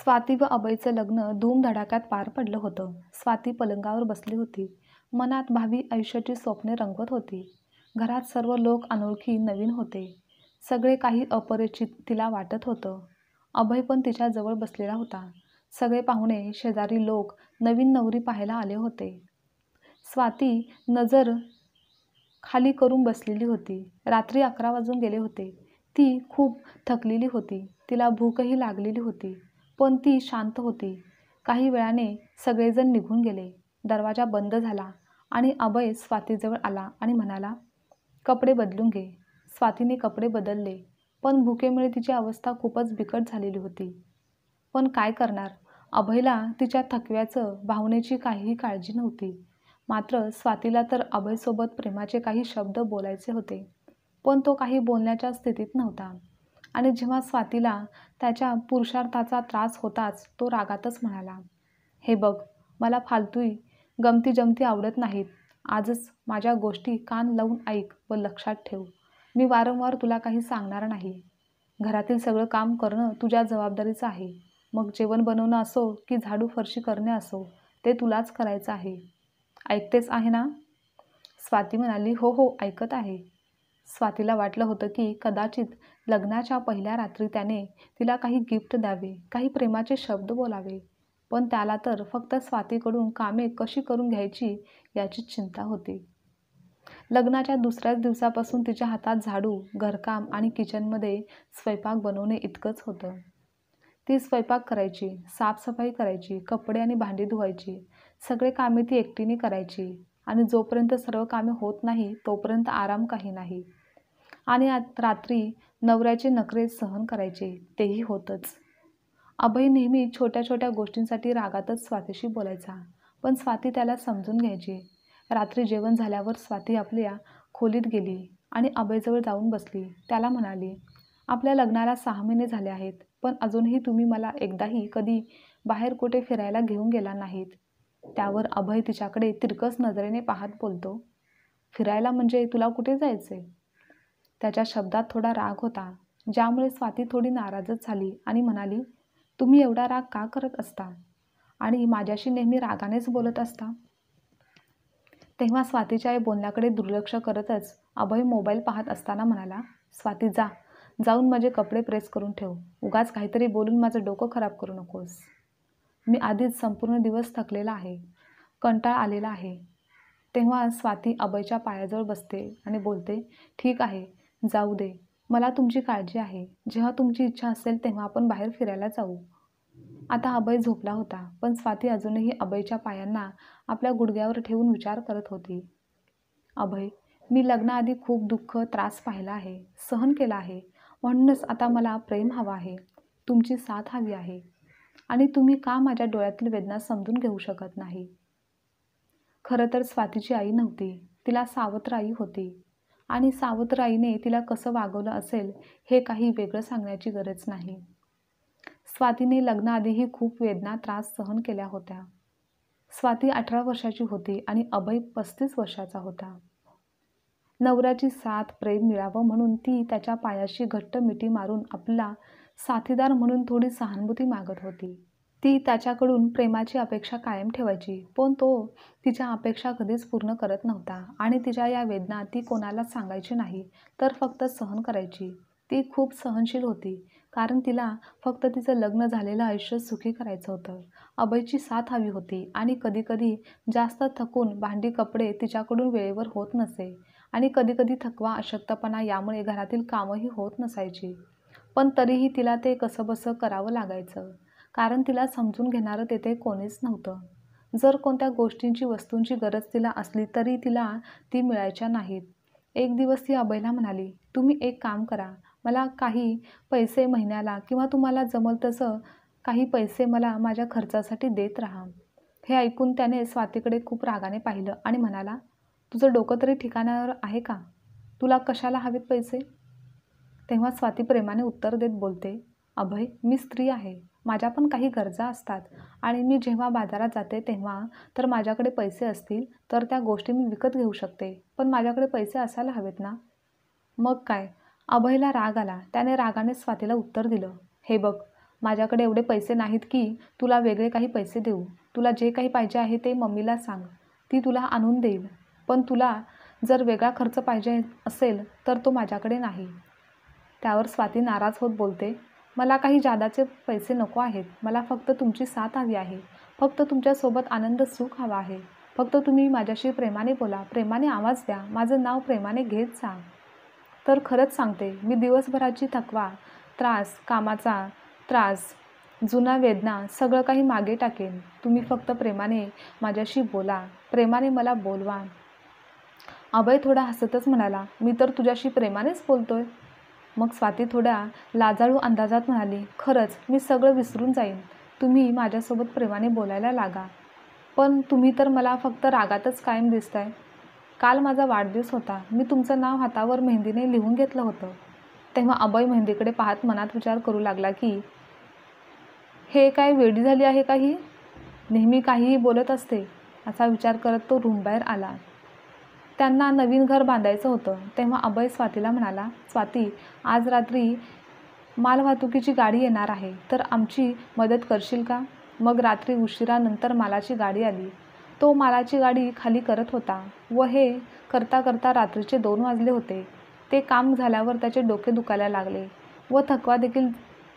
स्वाती व अभयचं लग्न धूमधडाक्यात पार पडलं होतं. स्वाती पलंगावर बसली होती. मनात भावी आयुष्याची स्वप्ने रंगवत होती. घरात सर्व लोक अनोळखी नवीन होते. सगळे काही अपरिचित तिला वाटत होतं. अभय पण तिच्या जवळ बसलेला होता. सगळे पाहुणे, शेजारी लोक नवीन नवरी पाहायला आले होते. स्वाती नजर खाली करून बसलेली होती. रात्री 11 वाजून गेले होते. ती खूप थकलेली होती. तिला भूकही लागलेली होती. पण ती शांत होती. काही वेळाने सगळेजण निघून गेले. दरवाजा बंद झाला आणि अभय स्वातीजवळ आला आणि म्हणाला, कपडे बदलून घे. स्वातीने कपडे बदलले, पण भुकेमुळे तिची अवस्था खूपच बिकट झालेली होती. पण काय करणार? अभयला तिच्या थकव्याचं, भावनेची काहीही काळजी नव्हती. मात्र स्वातीला तर अभयसोबत प्रेमाचे काही शब्द बोलायचे होते, पण तो काही बोलण्याच्या स्थितीत नव्हता. आणि जेव्हा स्वातीला त्याच्या पुरुषार्थाचा त्रास होताच, तो रागातच म्हणाला, हे बघ, मला फालतूई गमती जमती आवडत नाहीत. आजच माझ्या गोष्टी कान लावून ऐक व लक्षात ठेव. मी वारंवार तुला काही सांगणार नाही. घरातील सगळं काम करणं तुझ्या जबाबदारीचं आहे. मग जेवण बनवणं असो की झाडू फरशी करणे असो, ते तुलाच करायचं आहे. ऐकतेच आहे ना? स्वाती म्हणाली, हो हो, ऐकत आहे. स्वातीला वाटलं होतं की कदाचित लग्नाच्या पहिल्या रात्री त्याने तिला काही गिफ्ट द्यावे, काही प्रेमाचे शब्द बोलावे. पण त्याला तर फक्त स्वातीकडून कामे कशी करून घ्यायची याची चिंता होती. लग्नाच्या दुसऱ्याच दिवसापासून तिच्या हातात झाडू, घरकाम आणि किचनमध्ये स्वयंपाक बनवणे इतकंच होतं. ती स्वयंपाक करायची, साफसफाई करायची, कपडे आणि भांडी धुवायची. सगळे कामे ती एकटीने करायची. आणि जोपर्यंत सर्व कामे होत नाही तोपर्यंत आराम काही नाही. आणि रात्री नवऱ्याचे नखरे सहन करायचे, तेही होतच. अभय नेहमी छोट्या छोट्या गोष्टींसाठी रागातच स्वातीशी बोलायचा, पण स्वाती त्याला समजून घ्यायची. रात्री जेवण झाल्यावर स्वाती आपल्या खोलीत गेली आणि अभयजवळ जाऊन बसली. त्याला म्हणाली, आपल्या लग्नाला 6 महिने झाले आहेत, पण अजूनही तुम्ही मला एकदाही कधी बाहेर कुठे फिरायला घेऊन गेला नाहीत. त्यावर अभय तिच्याकडे तिरकस नजरेने पाहत बोलतो, फिरायला म्हणजे तुला कुठे जायचे? त्याच्या शब्दात थोडा राग होता, ज्यामुळे स्वाती थोडी नाराजच झाली आणि म्हणाली, तुम्ही एवढा राग का करत असता आणि माझ्याशी नेहमी रागानेच बोलत असता? तेव्हा स्वातीच्या या बोलण्याकडे दुर्लक्ष करतच अभय मोबाईल पाहत असताना म्हणाला, स्वाती जाऊन माझे कपडे प्रेस करून ठेव. उगाच काहीतरी बोलून माझं डोकं खराब करू नकोस. मी आधीच संपूर्ण दिवस थकलेला आहे, कंटाळा आलेला आहे. तेव्हा स्वाती अभयच्या पायाजवळ बसते आणि बोलते, ठीक आहे, जाऊ दे. मला तुमची काळजी आहे. जेव्हा तुमची इच्छा असेल तेव्हा आपण बाहेर फिरायला जाऊ. आता अभय झोपला होता, पण स्वाती अजूनही अभयच्या पायांना आपल्या गुडघ्यावर ठेवून विचार करत होती. अभय, मी लग्नाआधी खूप दुःख, त्रास पाहिला आहे, सहन केला आहे. म्हणूनच आता मला प्रेम हवं आहे, तुमची साथ हवी आहे. आणि तुम्ही का माझ्या डोळ्यातील वेदना समजून घेऊ शकत नाही? खरं तर स्वातीची आई नव्हती, तिला सावत्र आई होती. आणि सावत्र आईने तिला कसं वागवलं असेल हे काही वेगळं सांगण्याची गरज नाही. स्वातीने लग्नाआधीही खूप वेदना, त्रास सहन केल्या होत्या. स्वाती 18 वर्षाची होती आणि अभय 35 वर्षाचा होता. नवऱ्याची साथ, प्रेम मिळावं म्हणून ती त्याच्या पायाशी घट्ट मिठी मारून आपला साथीदार म्हणून थोडी सहानुभूती मागत होती. ती त्याच्याकडून प्रेमाची अपेक्षा कायम ठेवायची, पण तो तिच्या अपेक्षा कधीच पूर्ण करत नव्हता. आणि तिच्या या वेदना ती कोणालाच सांगायची नाही, तर फक्त सहन करायची. ती खूप सहनशील होती, कारण तिला फक्त तिचं लग्न झालेलं आयुष्य सुखी करायचं होतं. अभयची साथ हवी होती आणि कधीकधी जास्त थकून भांडी कपडे तिच्याकडून वेळेवर होत नसे आणि कधीकधी थकवा, अशक्तपणा यामुळे घरातील कामही होत नसायची. पण तरीही तिला ते कसंबसं करावं लागायचं, कारण तिला समजून घेणारं तेथे कोणीच नव्हतं. जर कोणत्या गोष्टींची, वस्तूंची गरज तिला असली तरी तिला ती मिळायच्या नाहीत. एक दिवस ती अभयला म्हणाली, तुम्ही एक काम करा, मला काही पैसे महिन्याला किंवा तुम्हाला जमल तसं काही पैसे मला माझ्या खर्चासाठी देत राहा. हे ऐकून त्याने स्वातीकडे खूप रागाने पाहिलं आणि म्हणाला, तुझं डोकं तरी ठिकाणावर आहे का? तुला कशाला हवेत पैसे? तेव्हा स्वाती प्रेमाने उत्तर देत बोलते, अभय, मी स्त्री आहे, माझ्या पण काही गरजा असतात आणि मी जेव्हा बाजारात जाते तेव्हा तर माझ्याकडे पैसे असतील तर त्या गोष्टी मी विकत घेऊ शकते, पण माझ्याकडे पैसे असायला हवेत ना? मग काय? अभयला राग आला. त्याने रागाने स्वातीला उत्तर दिलं, हे बघ, माझ्याकडे एवढे पैसे नाहीत की तुला वेगळे काही पैसे देऊ. तुला जे काही पाहिजे आहे ते मम्मीला सांग, ती तुला आणून देईल. पण तुला जर वेगळा खर्च पाहिजे असेल तर तो माझ्याकडे नाही. त्यावर स्वाती नाराज होत बोलते, मला काही जादाचे पैसे नको आहेत. मला फक्त तुमची साथ हवी आहे. फक्त तुमच्यासोबत आनंद सुख हवा आहे. फक्त तुम्ही माझ्याशी प्रेमाने बोला, प्रेमाने आवाज द्या, माझं नाव प्रेमाने घेत जा. तर खरंच सांगते, मी दिवसभराची थकवा, त्रास, कामाचा त्रास, जुना वेदना सगळं काही मागे टाकेन. तुम्ही फक्त प्रेमाने माझ्याशी बोला, प्रेमाने मला बोलवा. अभय थोडा हसतच म्हणाला, मी तर तुझ्याशी प्रेमानेच बोलतोय. मग स्वाती थोड्या लाजाळू अंदाजात म्हणाली, खरंच मी सगळं विसरून जाईन. तुम्ही माझ्यासोबत प्रेमाने बोलायला लागा. पण तुम्ही तर मला फक्त रागातच कायम दिसताय. काल माझा वाढदिवस होता. मी तुमचं नाव हातावर मेहंदीने लिहून घेतलं होतं. तेव्हा अभय मेहंदीकडे पाहत मनात विचार करू लागला की हे काय वेडी झाली आहे का ही? नेहमी काहीही बोलत असते, असा विचार करत तो रूमबाहेर आला. त्यांना नवीन घर बांधायचं होतं. तेव्हा अभय स्वातीला म्हणाला, स्वाती, आज रात्री मालवाहतुकीची गाडी येणार आहे, तर आमची मदत करशील का? मग रात्री उशिरानंतर मालाची गाडी आली. तो मालाची गाडी खाली करत होता व हे करता करता रात्रीचे 2 वाजले होते. ते काम झाल्यावर त्याचे डोके दुखायला लागले व थकवा देखील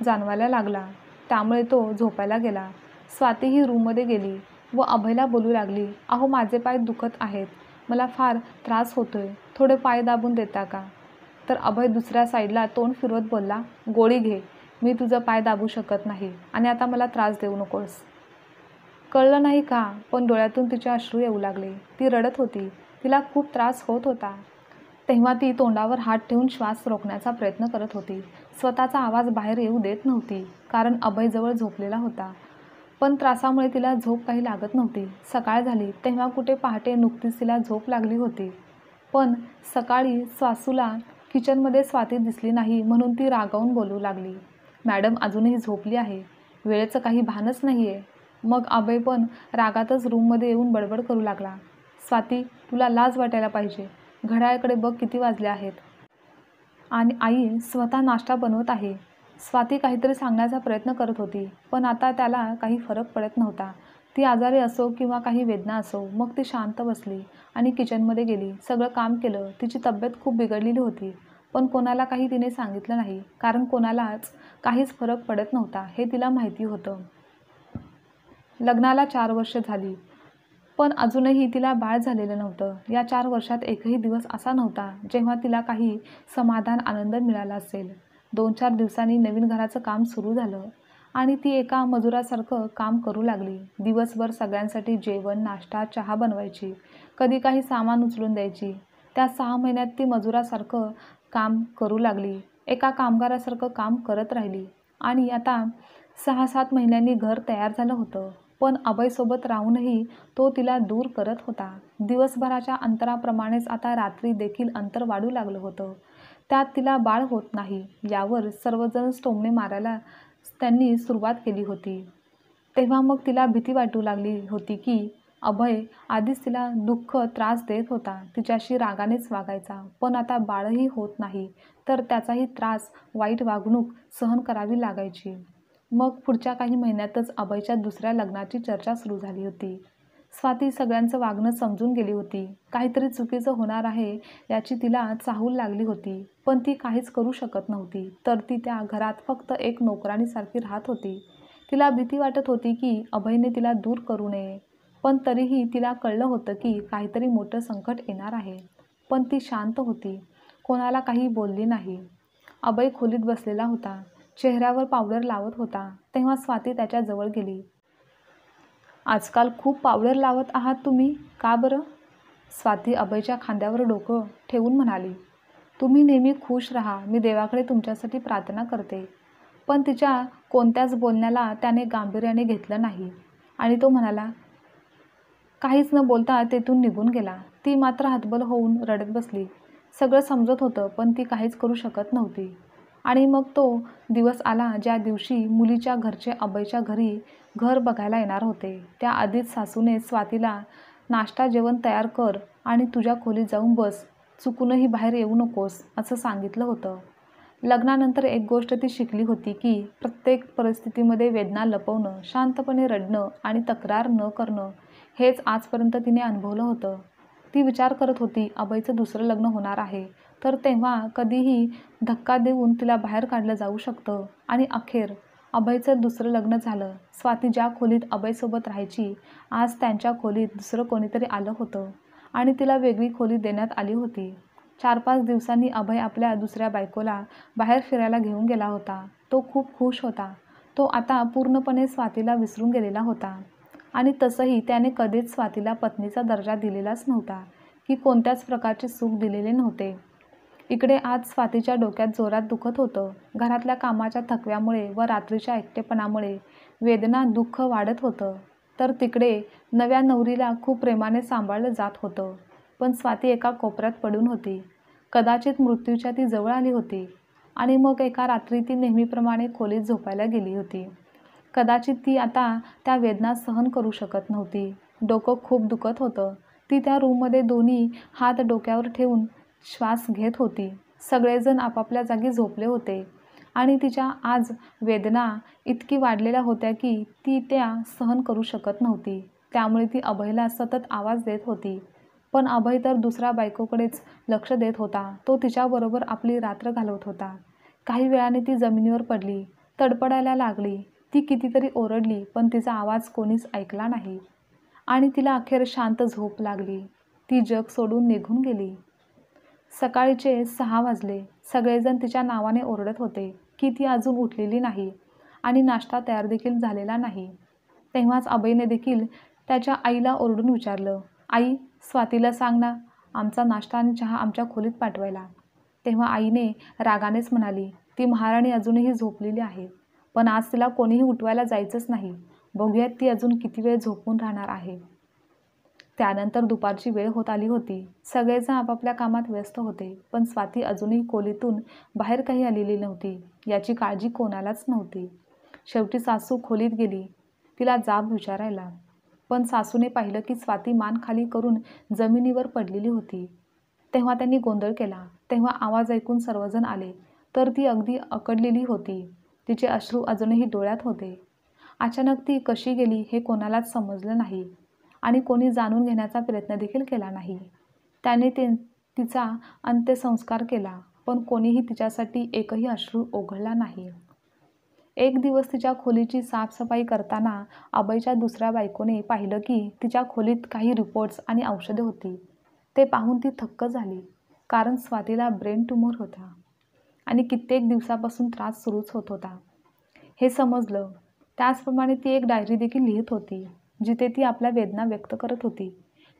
जाणवायला लागला. त्यामुळे तो झोपायला गेला. स्वाती ही रूममध्ये गेली व अभयला बोलू लागली, अहो माझे पाय दुखत आहेत, मला फार त्रास होतोय, थोडे पाय दाबून देता का? तर अभय दुसऱ्या साईडला तोंड फिरवत बोलला, गोळी घे, मी तुझं पाय दाबू शकत नाही आणि आता मला त्रास देऊ नकोस. कळलं नाही का? पण डोळ्यातून तिचे अश्रू येऊ लागले. ती रडत होती. तिला खूप त्रास होत होता. तेव्हा ती तोंडावर हात ठेवून श्वास रोखण्याचा प्रयत्न करत होती. स्वतःचा आवाज बाहेर येऊ देत नव्हती, कारण अभय जवळ झोपलेला होता. पण त्रासामुळे तिला झोप काही लागत नव्हती. सकाळ झाली तेव्हा कुठे पहाटे नुकतीच तिला झोप लागली होती. पण सकाळी सासूला किचनमध्ये स्वाती दिसली नाही म्हणून ती रागावून बोलू लागली, मॅडम अजूनही झोपली आहे, वेळेचं काही भानच नाही आहे. मग अभय पण रागातच रूममध्ये येऊन बडबड करू लागला, स्वाती, तुला लाज वाटायला पाहिजे. घड्याळाकडे बघ किती वाजले आहेत. आणि आई स्वतः नाश्ता बनवत आहे. स्वाती काहीतरी सांगण्याचा प्रयत्न करत होती, पण आता त्याला काही फरक पडत नव्हता. ती आजारी असो किंवा काही वेदना असो, मग ती शांत बसली आणि किचनमध्ये गेली. सगळं काम केलं. तिची तब्येत खूप बिघडलेली होती, पण कोणाला काही तिने सांगितलं नाही, कारण कोणालाच काहीच फरक पडत नव्हता हे तिला माहिती होतं. लग्नाला 4 वर्ष झाली, पण अजूनही तिला बाळ झालेलं नव्हतं. या 4 वर्षात एकही दिवस असा नव्हता जेव्हा तिला काही समाधान, आनंद मिळाला असेल. 2-4 दिवसांनी नवीन घराचं काम सुरू झालं आणि ती एका मजुरासारखं काम करू लागली. दिवसभर सगळ्यांसाठी जेवण, नाश्ता, चहा बनवायची, कधी काही सामान उचलून द्यायची. त्या 6 महिन्यात ती मजुरासारखं काम करू लागली, एका कामगारासारखं काम करत राहिली आणि आता 6-7 महिन्यांनी घर तयार झालं होतं. पण अभयसोबत राहूनही तो तिला दूर करत होता. दिवसभराच्या अंतराप्रमाणेच आता रात्री देखील अंतर वाढू लागलं होतं. त्यात तिला बाळ होत नाही यावर सर्वजण टोमणे मारायला त्यांनी सुरुवात केली होती. तेव्हा मग तिला भीती वाटू लागली होती की अभय आधीच तिला दुःख, त्रास देत होता, तिच्याशी रागानेच वागायचा, पण आता बाळही होत नाही तर त्याचाही त्रास, वाईट वागणूक सहन करावी लागायची. मग पुढच्या काही महिन्यातच अभयच्या दुसऱ्या लग्नाची चर्चा सुरू झाली होती. स्वाती सगळ्यांचं वागणं समजून गेली होती. काहीतरी चुकीचं होणार आहे याची तिला चाहूल लागली होती, पण ती काहीच करू शकत नव्हती. तर ती त्या घरात फक्त एक नोकराणीसारखी राहत होती. तिला भीती वाटत होती की अभयने तिला दूर करू नये, पण तरीही तिला कळलं होतं की काहीतरी मोठं संकट येणार आहे. पण ती शांत होती, कोणाला काही बोलली नाही. अभय खोलीत बसलेला होता, चेहऱ्यावर पावडर लावत होता. तेव्हा स्वाती त्याच्या जवळ गेली. आजकाल खूप पावडर लावत आहात तुम्ही, का बरं? स्वाती अभयच्या खांद्यावर डोकं ठेवून म्हणाली, तुम्ही नेहमी खुश राहा, मी देवाकडे तुमच्यासाठी प्रार्थना करते. पण तिच्या कोणत्याच बोलण्याला त्याने गांभीर्याने घेतलं नाही आणि तो म्हणाला, काहीच न बोलता तेथून निघून गेला. ती मात्र हतबल होऊन रडत बसली. सगळं समजत होतं, पण ती काहीच करू शकत नव्हती. आणि मग तो दिवस आला ज्या दिवशी मुलीच्या घरचे अभयच्या घरी घर बघायला येणार होते. त्या आधीच सासूने स्वातीला नाश्ता, जेवण तयार कर आणि तुझ्या खोलीत जाऊन बस, चुकूनही बाहेर येऊ नकोस असं सांगितलं होतं. लग्नानंतर एक गोष्ट ती शिकली होती की प्रत्येक परिस्थितीमध्ये वेदना लपवणं, शांतपणे रडणं आणि तक्रार न करणं हेच आजपर्यंत तिने अनुभवलं होतं. ती विचार करत होती अभयचं दुसरं लग्न होणार आहे, तर तेव्हा कधीही धक्का देऊन तिला बाहेर काढलं जाऊ शकतं. आणि अखेर अभयचं दुसरं लग्न झालं. स्वाती ज्या खोलीत अभयसोबत राहायची, आज त्यांच्या खोलीत दुसरं कोणीतरी आलं होतं आणि तिला वेगळी खोली देण्यात आली होती. 4-5 दिवसांनी अभय आपल्या दुसऱ्या बायकोला बाहेर फिरायला घेऊन गेला होता. तो खूप खुश होता. तो आता पूर्णपणे स्वातीला विसरून गेलेला होता. आणि तसंही त्याने कधीच स्वातीला पत्नीचा दर्जा दिलेलाच नव्हता की कोणत्याच प्रकारचे सुख दिलेले नव्हते. इकडे आज स्वातीच्या डोक्यात जोरात दुखत होतं. घरातल्या कामाच्या थकव्यामुळे व रात्रीच्या एकटेपणामुळे वेदना, दुःख वाढत होतं. तर तिकडे नव्या नवरीला खूप प्रेमाने सांभाळलं जात होतं. पण स्वाती एका कोपऱ्यात पडून होती. कदाचित मृत्यूच्या ती जवळ आली होती. आणि मग एका रात्री ती नेहमीप्रमाणे खोलीत झोपायला गेली होती. कदाचित ती आता त्या वेदना सहन करू शकत नव्हती. डोकं खूप दुखत होतं. ती त्या रूममध्ये दोन्ही हात डोक्यावर ठेवून श्वास घेत होती. सगळेजण आपापल्या जागी झोपले होते आणि तिच्या आज वेदना इतकी वाढलेल्या होत्या की ती त्या सहन करू शकत नव्हती. त्यामुळे ती अभयला सतत आवाज देत होती. पण अभय तर दुसऱ्या बायकोकडेच लक्ष देत होता. तो तिच्याबरोबर आपली रात्र घालवत होता. काही वेळाने ती जमिनीवर पडली, तडफडायला लागली. ती कितीतरी ओरडली, पण तिचा आवाज कोणीच ऐकला नाही आणि तिला अखेर शांत झोप लागली. ती जग सोडून निघून गेली. सकाळचे 6 वाजले. सगळेजण तिच्या नावाने ओरडत होते की ती अजून उठलेली नाही आणि नाश्ता तयार देखील झालेला नाही. तेव्हाच अभयने देखील त्याच्या आईला ओरडून विचारलं, "आई, स्वातीला सांग ना, आमचा नाश्ता आणि चहा आमच्या खोलीत पाठवायला." तेव्हा आईने रागानेच म्हणाली, "ती महाराणी अजूनही झोपलेली आहे. पण आज तिला कोणीही उठवायला जायचंच नाही. बघूयात ती अजून किती वेळ झोपून राहणार आहे." त्यानंतर दुपारची वेळ होत आली होती. सगळेजण आपापल्या कामात व्यस्त होते. पण स्वाती अजूनही खोलीतून बाहेर काही आलेली नव्हती. याची काळजी कोणालाच नव्हती. शेवटी सासू खोलीत गेली तिला जाब विचारायला. पण सासूने पाहिलं की स्वाती मान खाली करून जमिनीवर पडलेली होती. तेव्हा त्यांनी गोंधळ केला. तेव्हा आवाज ऐकून सर्वजण आले, तर ती अगदी अकडलेली होती. तिचे अश्रू अजूनही डोळ्यात होते. अचानक ती कशी गेली हे कोणालाच समजलं नाही आणि कोणी जाणून घेण्याचा प्रयत्न देखील केला नाही. त्याने तिचा अंत्यसंस्कार केला, पण कोणीही तिच्यासाठी एकही अश्रू ओघळला नाही. एक दिवस तिच्या खोलीची साफसफाई करताना अभयच्या दुसऱ्या बायकोने पाहिलं की तिच्या खोलीत काही रिपोर्ट्स आणि औषधे होती. ते पाहून ती थक्क झाली, कारण स्वातीला ब्रेन ट्यूमर होता आणि कित्येक दिवसापासून त्रास सुरूच होत होता हे समजलं. त्याचप्रमाणे ती एक डायरी देखील लिहित होती, जिथे ती आपल्या वेदना व्यक्त करत होती.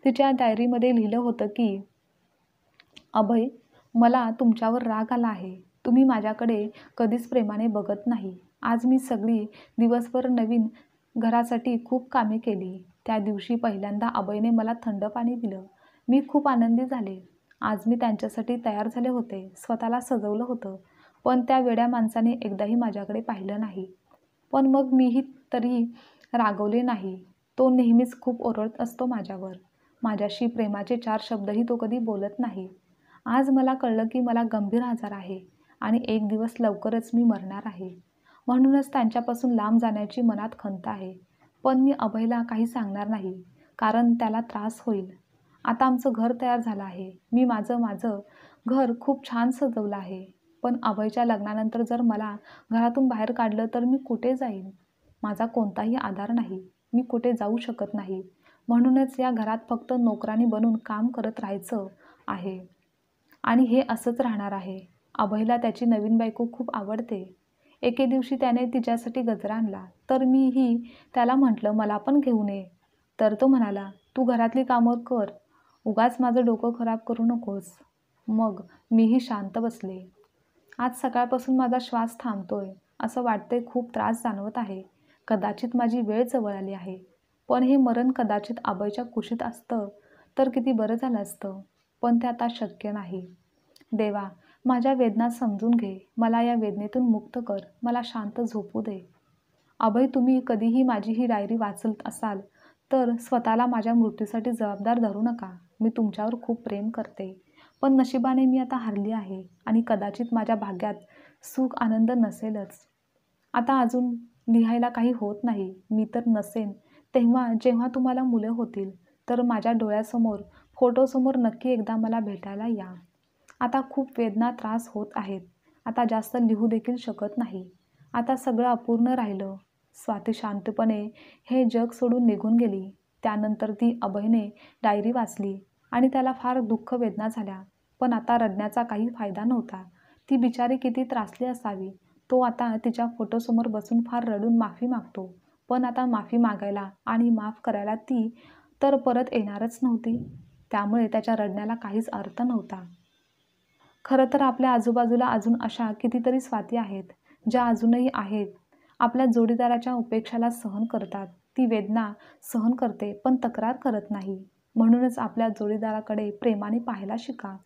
तिच्या डायरीमध्ये लिहिलं होतं की, "अभय, मला तुमच्यावर राग आला आहे. तुम्ही माझ्याकडे कधीच प्रेमाने बघत नाही. आज मी सगळी दिवसभर नवीन घरासाठी खूप कामे केली. त्या दिवशी पहिल्यांदा अभयने मला थंड पाणी दिलं. मी खूप आनंदी झाले. आज मी त्यांच्यासाठी तयार झाले होते, स्वतःला सजवलं होतं. पण त्या वेड्या माणसाने एकदाही माझ्याकडे पाहिलं नाही. पण मग मीही तरी रागवले नाही. तो नेहमीच खूप ओरडत असतो माझ्यावर. माझ्याशी प्रेमाचे 4 शब्दही तो कधी बोलत नाही. आज मला कळलं की मला गंभीर आजार आहे आणि एक दिवस लवकरच मी मरणार आहे. म्हणूनच त्यांच्यापासून लांब जाण्याची मनात खंत आहे. पण मी अभयला काही सांगणार नाही, कारण त्याला त्रास होईल. आता आमचं घर तयार झालं आहे. मी माझं घर खूप छान सजवलं आहे. पण अभयच्या लग्नानंतर जर मला घरातून बाहेर काढलं तर मी कुठे जाईन? माझा कोणताही आधार नाही. मी कुठे जाऊ शकत नाही. म्हणूनच या घरात फक्त नोकरानी बनून काम करत राहायचं आहे आणि हे असंच राहणार आहे." अभयला त्याची नवीन बायको खूप आवडते. एके दिवशी त्याने तिच्यासाठी गजरा आणला, तर मीही त्याला म्हटलं, "मला पण घेऊन ये." तर तो म्हणाला, "तू घरातली कामं कर, उगाच माझं डोकं खराब करू नकोस." मग मीही शांत बसले. आज सकाळपासून माझा श्वास थांबतोय. असं वाटतंय खूप त्रास जाणवत आहे. कदाचित माझी वेळ जवळ आली आहे. पण हे मरण कदाचित अभयच्या कुशीत असतं तर किती बरं झालं असतं. पण ते आता शक्य नाही. देवा, माझ्या वेदना समजून घे. मला या वेदनेतून मुक्त कर. मला शांत झोपू दे. अभय, तुम्ही कधीही माझी ही डायरी वाचत असाल तर स्वतःला माझ्या मृत्यूसाठी जबाबदार धरू नका. मी तुमच्यावर खूप प्रेम करते. पण नशिबाने मी आता हरली आहे आणि कदाचित माझ्या भाग्यात सुख आनंद नसेलच. आता अजून लिहायला काही होत नाही. मी तर नसेन तेव्हा जेव्हा तुम्हाला मुलं होतील तर माझ्या डोळ्यासमोर फोटोसमोर नक्की एकदा मला भेटायला या. आता खूप वेदना त्रास होत आहेत. आता जास्त लिहू देखील शकत नाही. आता सगळं अपूर्ण राहिलं. स्वाती शांतपणे हे जग सोडून निघून गेली. त्यानंतर ती अभयने डायरी वाचली आणि त्याला फार दुःख वेदना झाल्या. पण आता रडण्याचा काही फायदा नव्हता. ती बिचारी किती त्रासली असावी. तो आता तिच्या फोटोसमोर बसून फार रडून माफी मागतो. पण आता माफी मागायला आणि माफ करायला ती तर परत येणारच नव्हती. त्यामुळे त्याच्या रडण्याला काहीच अर्थ नव्हता. खरं तर आपल्या आजूबाजूला अजून अशा कितीतरी स्वाती आहेत, ज्या अजूनही आहेत. आपल्या जोडीदाराच्या उपेक्षाला सहन करतात. ती वेदना सहन करते, पण तक्रार करत नाही. म्हणूनच आपल्या जोडीदाराकडे प्रेमाने पाहायला शिका.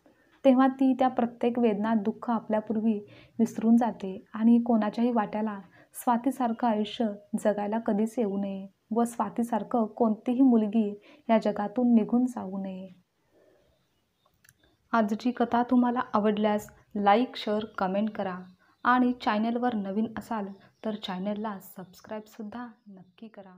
तेव्हा ती त्या प्रत्येक वेदना, दुःख आपल्यापूर्वी विसरून जाते आणि कोणाच्याही वाट्याला स्वातीसारखं आयुष्य जगायला कधीच येऊ नये व स्वातीसारखं कोणतीही मुलगी या जगातून निघून जाऊ नये. आजची कथा तुम्हाला आवडल्यास लाईक, शेअर, कमेंट करा आणि चॅनलवर नवीन असाल तर चॅनलला सबस्क्राईबसुद्धा नक्की करा.